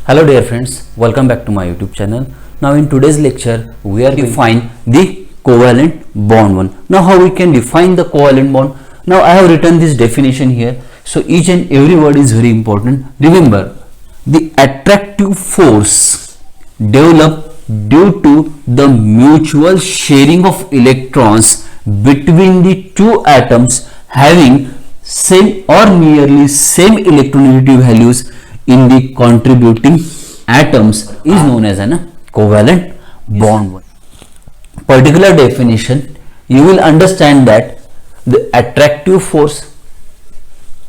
Hello dear friends, welcome back to my YouTube channel. Now in today's lecture we are define the covalent bond one. Now how we can define the covalent bond? Now I have written this definition here. So each and every word is very important. Remember, the attractive force developed due to the mutual sharing of electrons between the two atoms having same or nearly same electronegativity values in the contributing atoms is known as a covalent bond. Particular definition, you will understand that the attractive force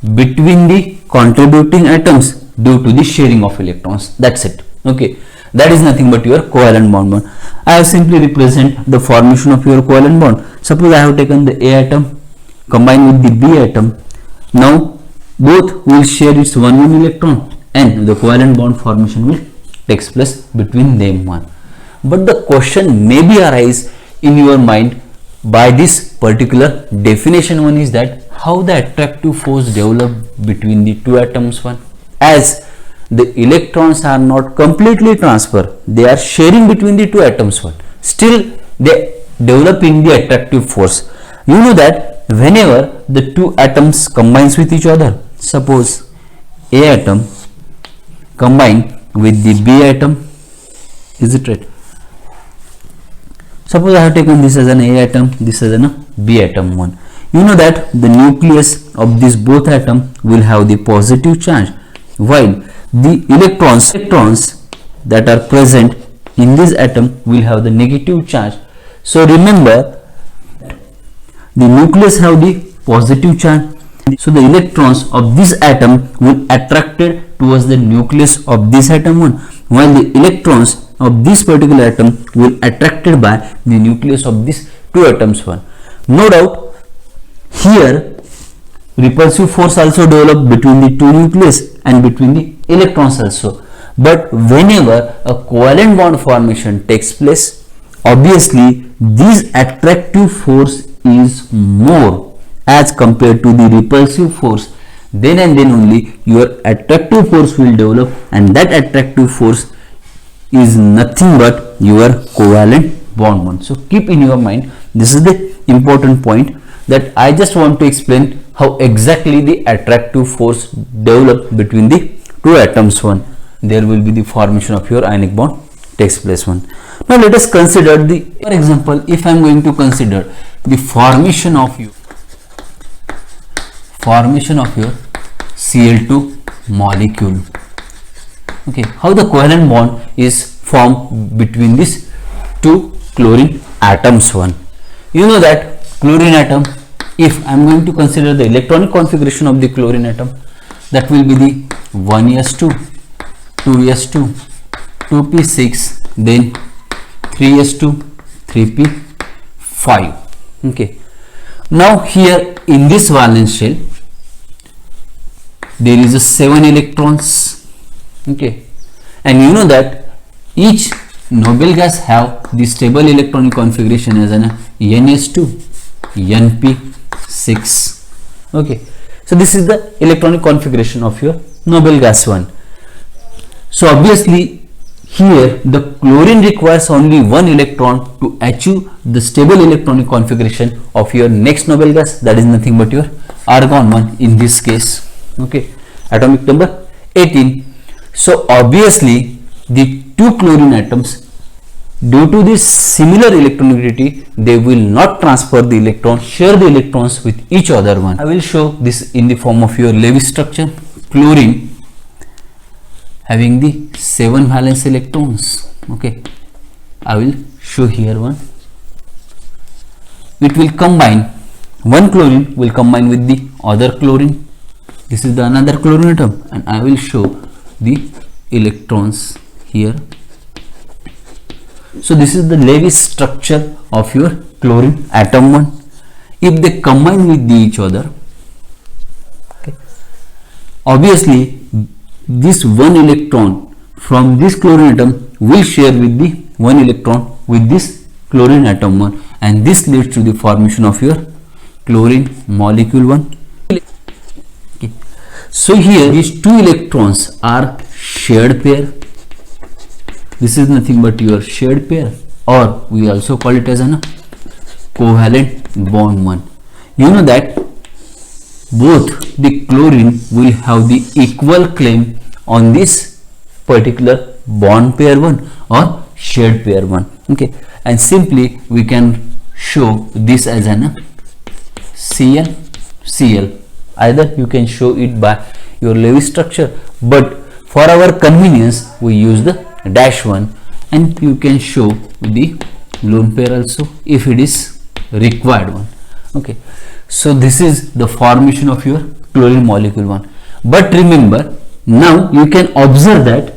between the contributing atoms due to the sharing of electrons. That's it. Okay, that is nothing but your covalent bond. I have simply represent the formation of your covalent bond. Suppose I have taken the A atom combined with the B atom. Now both will share its one electron and the covalent bond formation will takes place between them one. But the question may be arise in your mind by this particular definition one is that how the attractive force developed between the two atoms one, as the electrons are not completely transfer, they are sharing between the two atoms one, still they developing the attractive force. You know that whenever the two atoms combines with each other, suppose A atom combine with the B atom, is it right? Suppose I have taken this as an A atom, this as an B atom one. You know that the nucleus of this both atom will have the positive charge, while the electrons that are present in this atom will have the negative charge. So remember, the nucleus have the positive charge. So the electrons of this atom will attracted towards the nucleus of this atom one, while the electrons of this particular atom will attracted by the nucleus of these two atoms one. No doubt here repulsive force also developed between the two nucleus and between the electrons also. But whenever a covalent bond formation takes place, obviously this attractive force is more as compared to the repulsive force. Then and then only your attractive force will develop, and that attractive force is nothing but your covalent bond one. So keep in your mind, this is the important point that I just want to explain how exactly the attractive force develop between the two atoms one. There will be the formation of your ionic bond takes place one. Now let us consider the, for example, if I am going to consider the formation of your Cl2 molecule. Okay, how the covalent bond is formed between these two chlorine atoms one. You know that chlorine atom, if I am going to consider the electronic configuration of the chlorine atom, that will be the 1s2, 2s2, 2p6, then 3s2, 3p5. Okay, now here in this valence shell there is a 7 electrons. Okay, and you know that each noble gas have the stable electronic configuration as an ns2, np6. Okay, so this is the electronic configuration of your noble gas one. So obviously here the chlorine requires only one electron to achieve the stable electronic configuration of your next noble gas, that is nothing but your argon one in this case. Okay, atomic number 18. So obviously the two chlorine atoms, due to this similar electronegativity, they will not transfer the electron, share the electrons with each other one. I will show this in the form of your Lewis structure. Chlorine having the 7 valence electrons. Okay, I will show here one. It will combine, one chlorine will combine with the other chlorine. This is the another chlorine atom, and I will show the electrons here. So this is the Lewis structure of your chlorine atom 1. If they combine with each other, okay, obviously this one electron from this chlorine atom will share with the one electron with this chlorine atom 1, and this leads to the formation of your chlorine molecule 1. Okay. So here these two electrons are shared pair. This is nothing but your shared pair, or we also call it as a covalent bond 1. You know that both the chlorine will have the equal claim on this particular bond pair 1 or shared pair 1. Okay, and simply we can show this as an Cl. Either you can show it by your Lewis structure, but for our convenience we use the dash 1, and you can show the lone pair also if it is required one. Okay, so this is the formation of your chlorine molecule 1. But remember, now you can observe that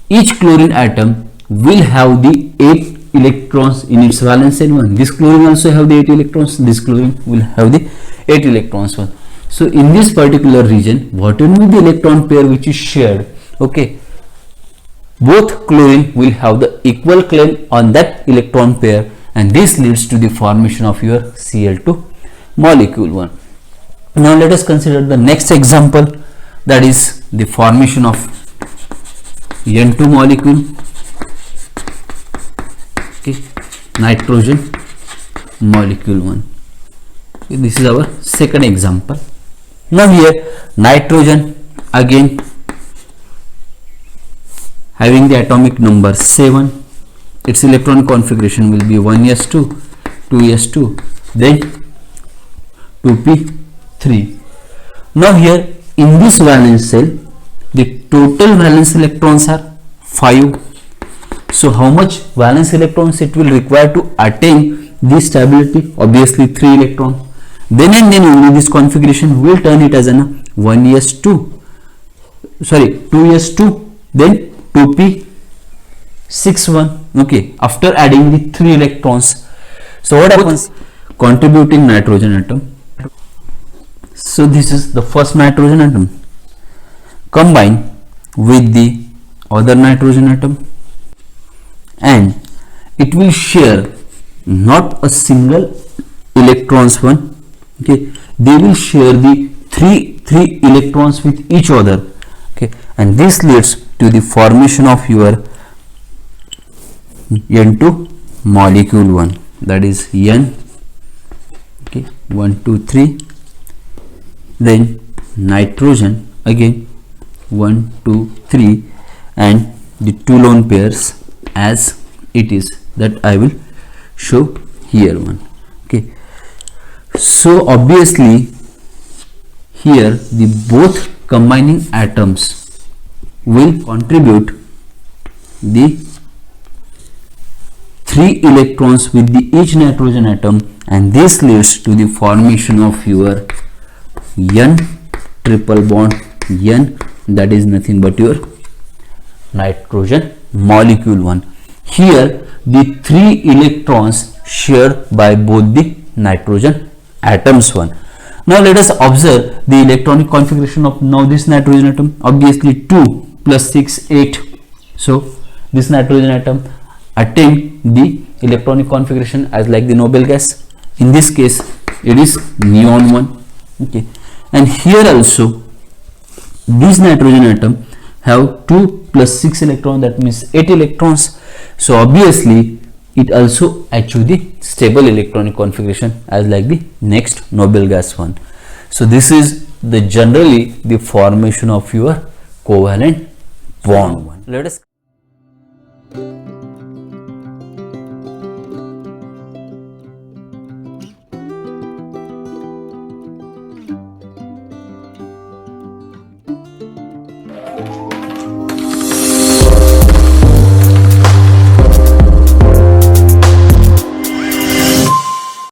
each chlorine atom will have the 8 electrons in its valence shell 1. This chlorine also have the 8 electrons. This chlorine will have the 8 electrons 1. So in this particular region, whatever the electron pair which is shared, okay, both chlorine will have the equal claim on that electron pair, and this leads to the formation of your Cl2 molecule 1. Now let us consider the next example, that is the formation of N2 molecule, okay, nitrogen molecule 1. Okay, this is our second example. Now here nitrogen, again having the atomic number 7, its electron configuration will be 1s2, 2s2, then 2p3. Now here in this valence shell, the total valence electrons are 5. So how much valence electrons it will require to attain this stability? Obviously 3 electrons. Then and then only this configuration will turn it as an 1s2, sorry 2s2, then 2p61. okay, after adding the 3 electrons. So what happens? Contributing nitrogen atom. So this is the first nitrogen atom combine with the other nitrogen atom, and it will share not a single electrons 1, okay, they will share the three electrons with each other, okay, and this leads to the formation of your N2 molecule 1, that is N, okay, 1 2 3, then nitrogen again 1 2 3, and the 2 lone pairs as it is, that I will show here one. Okay, so obviously here the both combining atoms will contribute the 3 electrons with the each nitrogen atom, and this leads to the formation of your N triple bond N, that is nothing but your nitrogen molecule 1. Here the 3 electrons shared by both the nitrogen atoms 1. Now let us observe the electronic configuration of now this nitrogen atom. Obviously 2 plus 6 8. So this nitrogen atom attain the electronic configuration as like the noble gas. In this case it is neon 1. Okay, and here also this nitrogen atom have 2 plus 6 electrons, that means 8 electrons. So obviously it also achieve the stable electronic configuration as like the next noble gas 1. So this is the generally the formation of your covalent bond 1. Let us